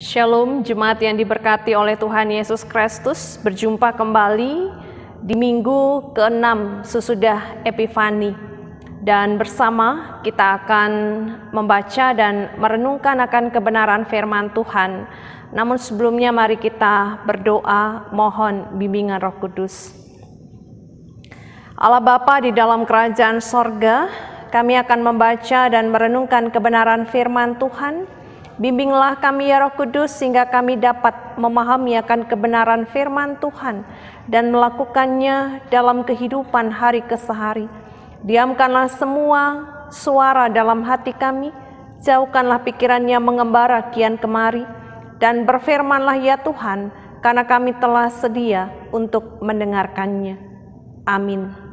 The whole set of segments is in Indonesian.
Shalom, jemaat yang diberkati oleh Tuhan Yesus Kristus, berjumpa kembali di minggu ke-6 sesudah Epifani. Dan bersama kita akan membaca dan merenungkan akan kebenaran firman Tuhan. Namun sebelumnya mari kita berdoa mohon bimbingan Roh Kudus. Allah Bapa di dalam kerajaan sorga, kami akan membaca dan merenungkan kebenaran firman Tuhan. Bimbinglah kami ya Roh Kudus sehingga kami dapat memahami akan kebenaran firman Tuhan dan melakukannya dalam kehidupan hari ke hari. Diamkanlah semua suara dalam hati kami, jauhkanlah pikirannya mengembara kian kemari, dan berfirmanlah ya Tuhan, karena kami telah sedia untuk mendengarkannya. Amin.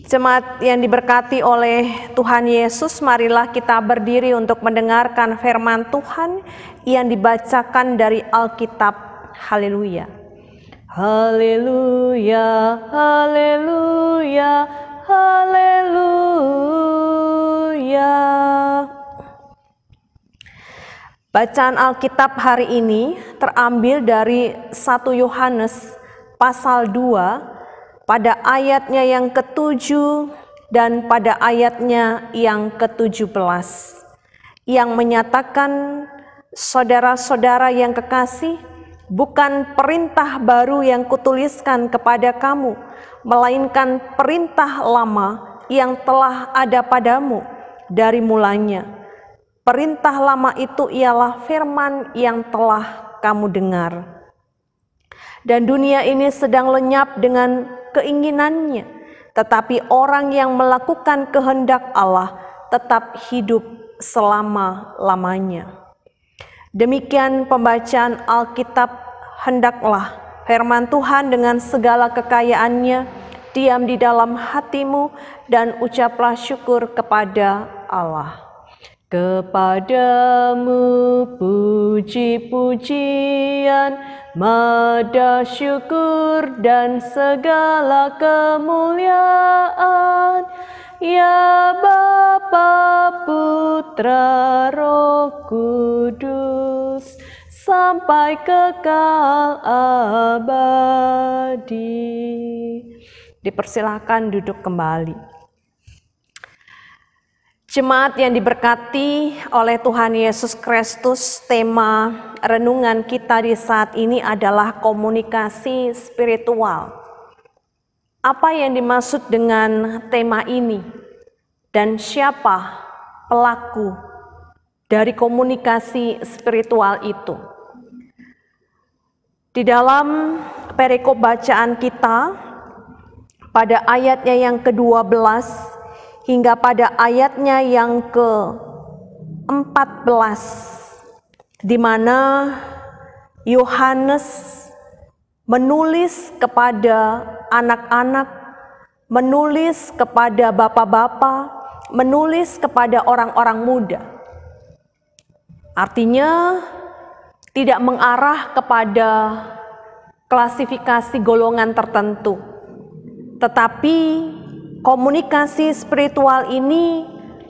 Jemaat yang diberkati oleh Tuhan Yesus, marilah kita berdiri untuk mendengarkan firman Tuhan yang dibacakan dari Alkitab. Haleluya. Haleluya, haleluya, haleluya. Bacaan Alkitab hari ini terambil dari 1 Yohanes pasal 2 pada ayatnya yang ke-7 dan pada ayatnya yang ke-17 yang menyatakan, saudara-saudara yang kekasih, bukan perintah baru yang kutuliskan kepada kamu, melainkan perintah lama yang telah ada padamu dari mulanya. Perintah lama itu ialah firman yang telah kamu dengar. Dan dunia ini sedang lenyap dengan keinginannya, tetapi orang yang melakukan kehendak Allah tetap hidup selama-lamanya. Demikian pembacaan Alkitab. Hendaklah firman Tuhan dengan segala kekayaannya diam di dalam hatimu dan ucaplah syukur kepada Allah. Kepadamu puji-pujian, madah syukur dan segala kemuliaan, ya Bapa, Putra, Roh Kudus, sampai kekal abadi. Dipersilakan duduk kembali. Jemaat yang diberkati oleh Tuhan Yesus Kristus, tema renungan kita di saat ini adalah komunikasi spiritual. Apa yang dimaksud dengan tema ini? Dan siapa pelaku dari komunikasi spiritual itu? Di dalam perikop bacaan kita, pada ayatnya yang ke-12, hingga pada ayatnya yang ke-14, di mana Yohanes menulis kepada anak-anak, menulis kepada bapak-bapak, menulis kepada orang-orang muda. Artinya tidak mengarah kepada klasifikasi golongan tertentu, tetapi komunikasi spiritual ini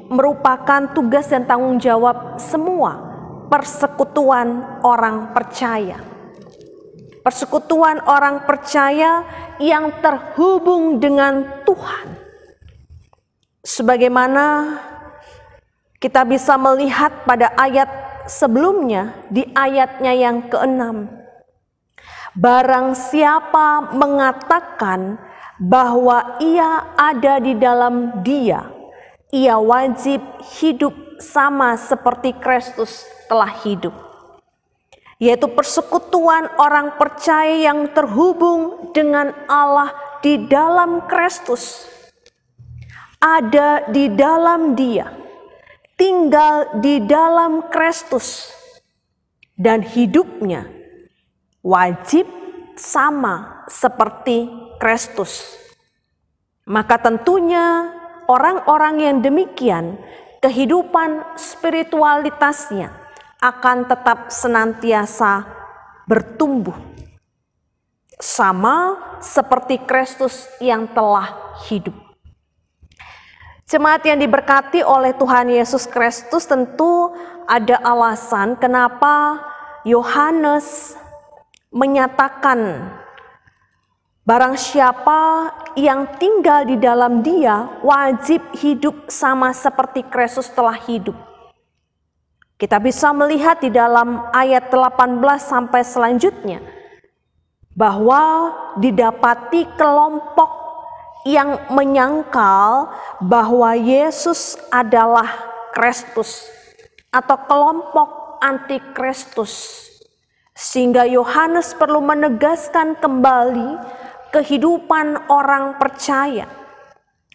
merupakan tugas dan tanggung jawab semua persekutuan orang percaya. Persekutuan orang percaya yang terhubung dengan Tuhan. Sebagaimana kita bisa melihat pada ayat sebelumnya, di ayatnya yang ke-6. Barang siapa mengatakan bahwa ia ada di dalam Dia, ia wajib hidup sama seperti Kristus telah hidup. Yaitu persekutuan orang percaya yang terhubung dengan Allah di dalam Kristus, ada di dalam Dia, tinggal di dalam Kristus, dan hidupnya wajib sama seperti Kristus. Maka tentunya orang-orang yang demikian, kehidupan spiritualitasnya akan tetap senantiasa bertumbuh sama seperti Kristus yang telah hidup. Jemaat yang diberkati oleh Tuhan Yesus Kristus, tentu ada alasan kenapa Yohanes menyatakan barang siapa yang tinggal di dalam Dia wajib hidup sama seperti Kristus telah hidup. Kita bisa melihat di dalam ayat 18 sampai selanjutnya bahwa didapati kelompok yang menyangkal bahwa Yesus adalah Kristus atau kelompok anti-Kristus, sehingga Yohanes perlu menegaskan kembali kehidupan orang percaya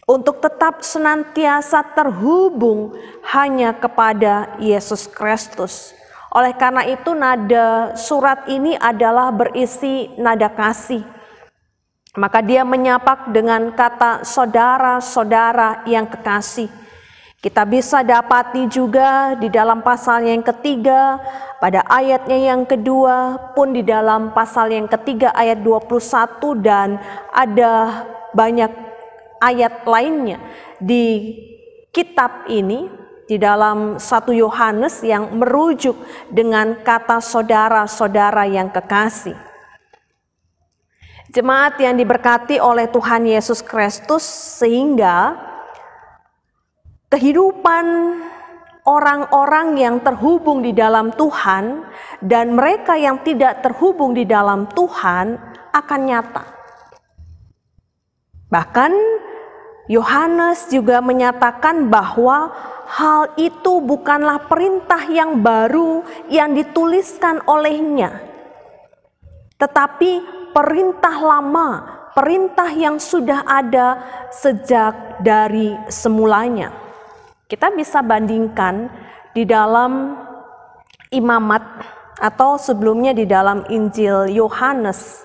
untuk tetap senantiasa terhubung hanya kepada Yesus Kristus. Oleh karena itu nada surat ini adalah berisi nada kasih. Maka dia menyapa dengan kata saudara-saudara yang kekasih. Kita bisa dapati juga di dalam pasalnya yang ketiga, pada ayatnya yang kedua, pun di dalam pasal yang ketiga ayat 21, dan ada banyak ayat lainnya di kitab ini, di dalam 1 Yohanes yang merujuk dengan kata saudara-saudara yang kekasih. Jemaat yang diberkati oleh Tuhan Yesus Kristus, sehingga kehidupan orang-orang yang terhubung di dalam Tuhan dan mereka yang tidak terhubung di dalam Tuhan akan nyata. Bahkan Yohanes juga menyatakan bahwa hal itu bukanlah perintah yang baru yang dituliskan olehnya, tetapi perintah lama, perintah yang sudah ada sejak dari semulanya. Kita bisa bandingkan di dalam Imamat atau sebelumnya di dalam Injil Yohanes.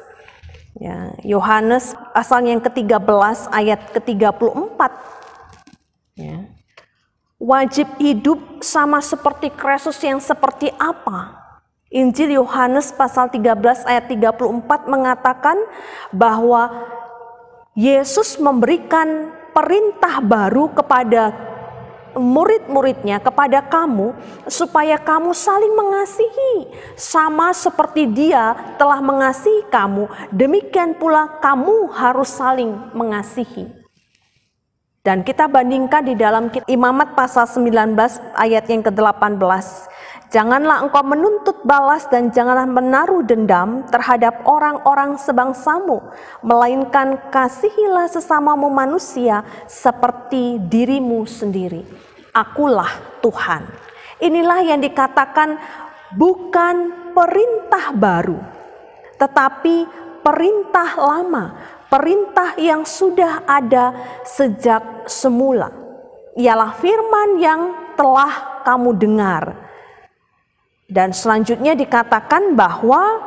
Ya, Yohanes pasal yang ke-13 ayat ke-34. Ya. Wajib hidup sama seperti Kristus yang seperti apa? Injil Yohanes pasal 13 ayat 34 mengatakan bahwa Yesus memberikan perintah baru kepada murid-muridnya, kepada kamu, supaya kamu saling mengasihi. Sama seperti Dia telah mengasihi kamu, demikian pula kamu harus saling mengasihi. Dan kita bandingkan di dalam Imamat pasal 19 ayat yang ke-18. Janganlah engkau menuntut balas dan janganlah menaruh dendam terhadap orang-orang sebangsamu, melainkan kasihilah sesamamu manusia seperti dirimu sendiri. Akulah Tuhan. Inilah yang dikatakan bukan perintah baru, tetapi perintah lama, perintah yang sudah ada sejak semula. Ialah firman yang telah kamu dengar. Dan selanjutnya dikatakan bahwa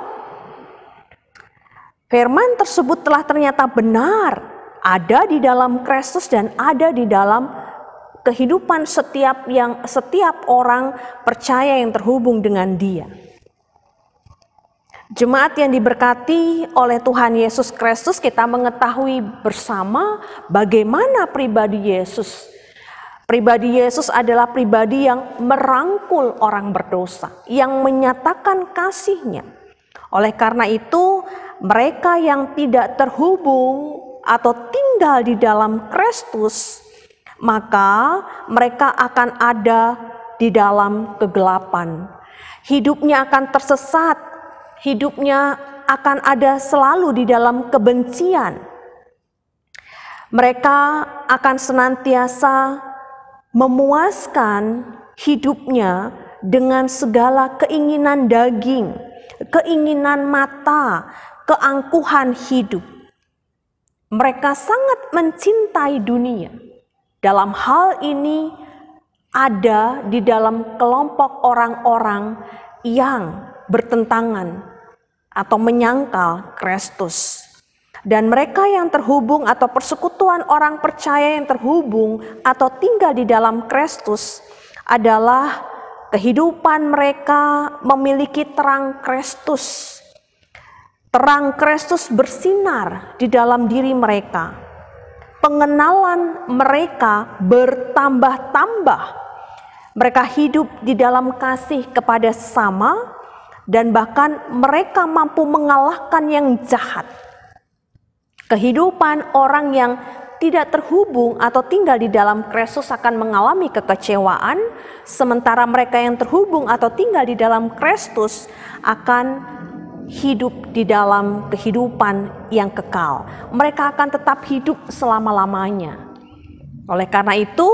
firman tersebut telah ternyata benar, ada di dalam Kristus dan ada di dalam kehidupan setiap orang percaya yang terhubung dengan Dia. Jemaat yang diberkati oleh Tuhan Yesus Kristus, kita mengetahui bersama bagaimana pribadi Yesus. Pribadi Yesus adalah pribadi yang merangkul orang berdosa, yang menyatakan kasih-Nya. Oleh karena itu, mereka yang tidak terhubung atau tinggal di dalam Kristus, maka mereka akan ada di dalam kegelapan. Hidupnya akan tersesat, hidupnya akan ada selalu di dalam kebencian. Mereka akan senantiasa memuaskan hidupnya dengan segala keinginan daging, keinginan mata, keangkuhan hidup. Mereka sangat mencintai dunia. Dalam hal ini ada di dalam kelompok orang-orang yang bertentangan atau menyangkal Kristus. Dan mereka yang terhubung atau persekutuan orang percaya yang terhubung atau tinggal di dalam Kristus adalah kehidupan mereka memiliki terang Kristus. Terang Kristus bersinar di dalam diri mereka. pengenalan mereka bertambah-tambah. Mereka hidup di dalam kasih kepada sesama, dan bahkan mereka mampu mengalahkan yang jahat. Kehidupan orang yang tidak terhubung atau tinggal di dalam Kristus akan mengalami kekecewaan, sementara mereka yang terhubung atau tinggal di dalam Kristus akan hidup di dalam kehidupan yang kekal. Mereka akan tetap hidup selama-lamanya. Oleh karena itu,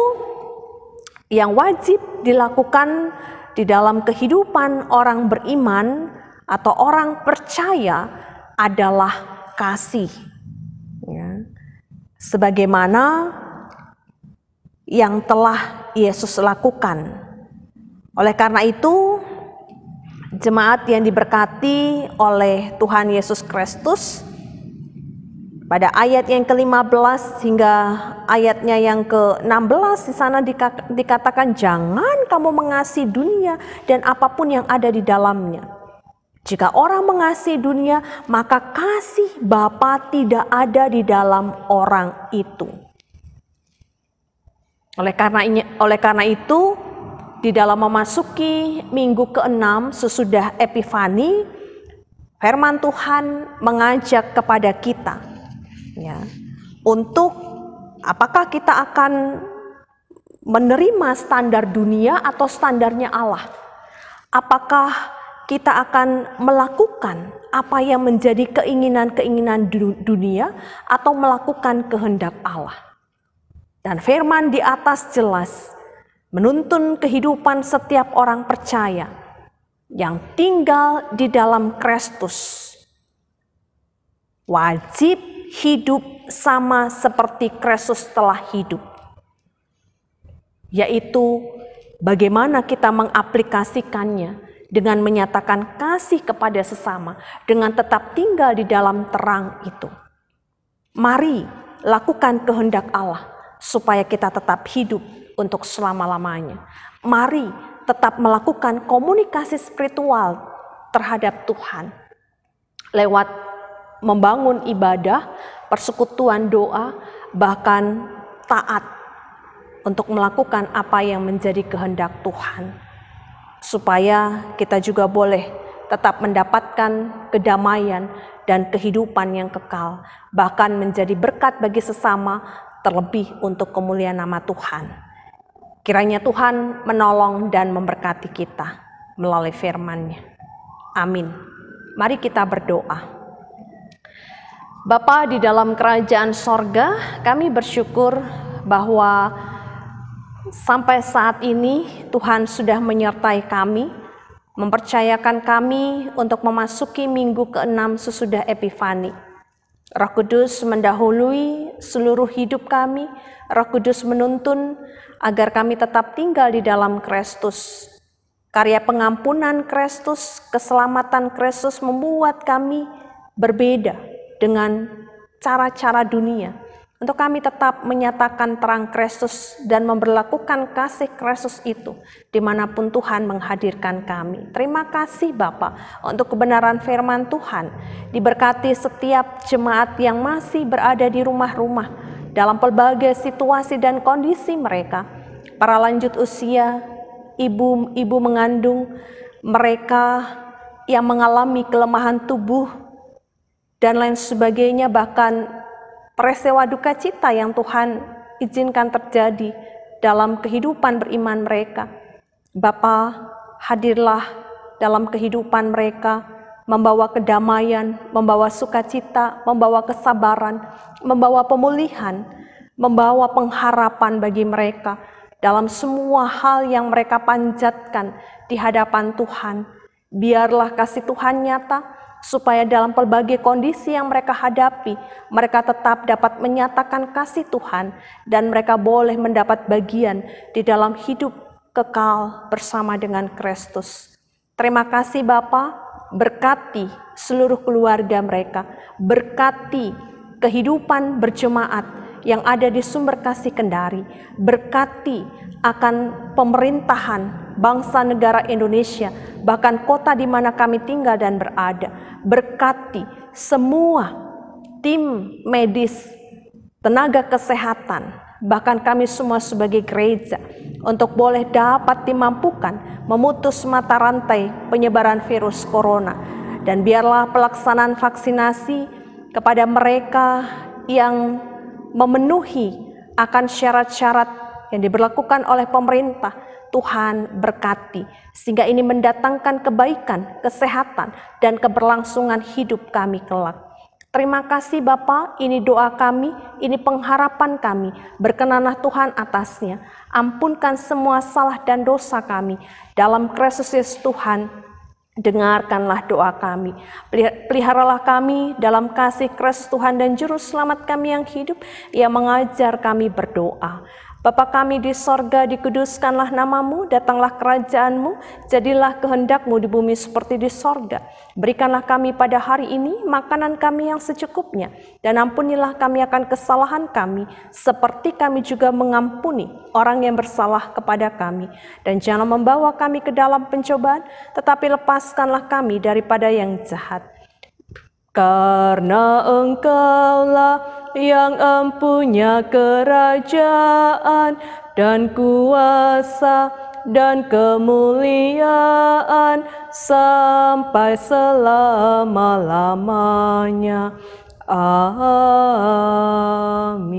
yang wajib dilakukan di dalam kehidupan orang beriman atau orang percaya adalah kasih. Ya. Sebagaimana yang telah Yesus lakukan. Oleh karena itu, jemaat yang diberkati oleh Tuhan Yesus Kristus, pada ayat yang ke-15 hingga ayatnya yang ke-16 di sana dikatakan, jangan kamu mengasihi dunia dan apapun yang ada di dalamnya. Jika orang mengasihi dunia, maka kasih Bapa tidak ada di dalam orang itu. Oleh karena itu, di dalam memasuki minggu ke-6 sesudah Epifani, firman Tuhan mengajak kepada kita, ya, untuk apakah kita akan menerima standar dunia atau standarnya Allah? Apakah kita akan melakukan apa yang menjadi keinginan-keinginan dunia atau melakukan kehendak Allah? Dan firman di atas jelas menuntun kehidupan setiap orang percaya yang tinggal di dalam Kristus. Wajib hidup sama seperti Kristus telah hidup. Yaitu bagaimana kita mengaplikasikannya dengan menyatakan kasih kepada sesama, dengan tetap tinggal di dalam terang itu. Mari lakukan kehendak Allah supaya kita tetap hidup untuk selama-lamanya. Mari tetap melakukan komunikasi spiritual terhadap Tuhan lewat membangun ibadah, persekutuan doa, bahkan taat untuk melakukan apa yang menjadi kehendak Tuhan. Supaya kita juga boleh tetap mendapatkan kedamaian dan kehidupan yang kekal, bahkan menjadi berkat bagi sesama, terlebih untuk kemuliaan nama Tuhan. Kiranya Tuhan menolong dan memberkati kita melalui firman-Nya. Amin. Mari kita berdoa. Bapa di dalam kerajaan sorga, kami bersyukur bahwa sampai saat ini Tuhan sudah menyertai kami, mempercayakan kami untuk memasuki minggu ke-6 sesudah Epifani. Roh Kudus mendahului seluruh hidup kami, Roh Kudus menuntun agar kami tetap tinggal di dalam Kristus. Karya pengampunan Kristus, keselamatan Kristus membuat kami berbeda dengan cara-cara dunia. Untuk kami tetap menyatakan terang Kristus dan memberlakukan kasih Kristus itu dimanapun Tuhan menghadirkan kami. Terima kasih Bapa untuk kebenaran firman Tuhan. Diberkati setiap jemaat yang masih berada di rumah-rumah dalam pelbagai situasi dan kondisi mereka. Para lanjut usia, ibu mengandung, mereka yang mengalami kelemahan tubuh dan lain sebagainya, bahkan peristiwa duka cita yang Tuhan izinkan terjadi dalam kehidupan beriman mereka. Bapa, hadirlah dalam kehidupan mereka, membawa kedamaian, membawa sukacita, membawa kesabaran, membawa pemulihan, membawa pengharapan bagi mereka dalam semua hal yang mereka panjatkan di hadapan Tuhan. Biarlah kasih Tuhan nyata, supaya dalam pelbagai kondisi yang mereka hadapi, mereka tetap dapat menyatakan kasih Tuhan dan mereka boleh mendapat bagian di dalam hidup kekal bersama dengan Kristus. Terima kasih Bapa, berkati seluruh keluarga mereka, berkati kehidupan berjemaat yang ada di Sumber Kasih Kendari, berkati akan pemerintahan bangsa negara Indonesia, bahkan kota di mana kami tinggal dan berada. Berkati semua tim medis, tenaga kesehatan, bahkan kami semua sebagai gereja, untuk boleh dapat dimampukan memutus mata rantai penyebaran virus corona. Dan biarlah pelaksanaan vaksinasi kepada mereka yang memenuhi akan syarat-syarat yang diberlakukan oleh pemerintah, Tuhan berkati, sehingga ini mendatangkan kebaikan, kesehatan, dan keberlangsungan hidup kami kelak. Terima kasih Bapa, ini doa kami, ini pengharapan kami. Berkenanlah Tuhan atasnya. Ampunkan semua salah dan dosa kami. Dalam Kristus Yesus Tuhan, dengarkanlah doa kami. Peliharalah kami dalam kasih Kristus Tuhan dan Juru Selamat kami yang hidup, yang mengajar kami berdoa. Bapa kami di sorga, dikuduskanlah namamu, datanglah kerajaanmu, jadilah kehendakmu di bumi seperti di sorga. Berikanlah kami pada hari ini makanan kami yang secukupnya, dan ampunilah kami akan kesalahan kami, seperti kami juga mengampuni orang yang bersalah kepada kami. Dan jangan membawa kami ke dalam pencobaan, tetapi lepaskanlah kami daripada yang jahat. Karena Engkaulah yang empunya kerajaan dan kuasa dan kemuliaan sampai selama-lamanya. Amin.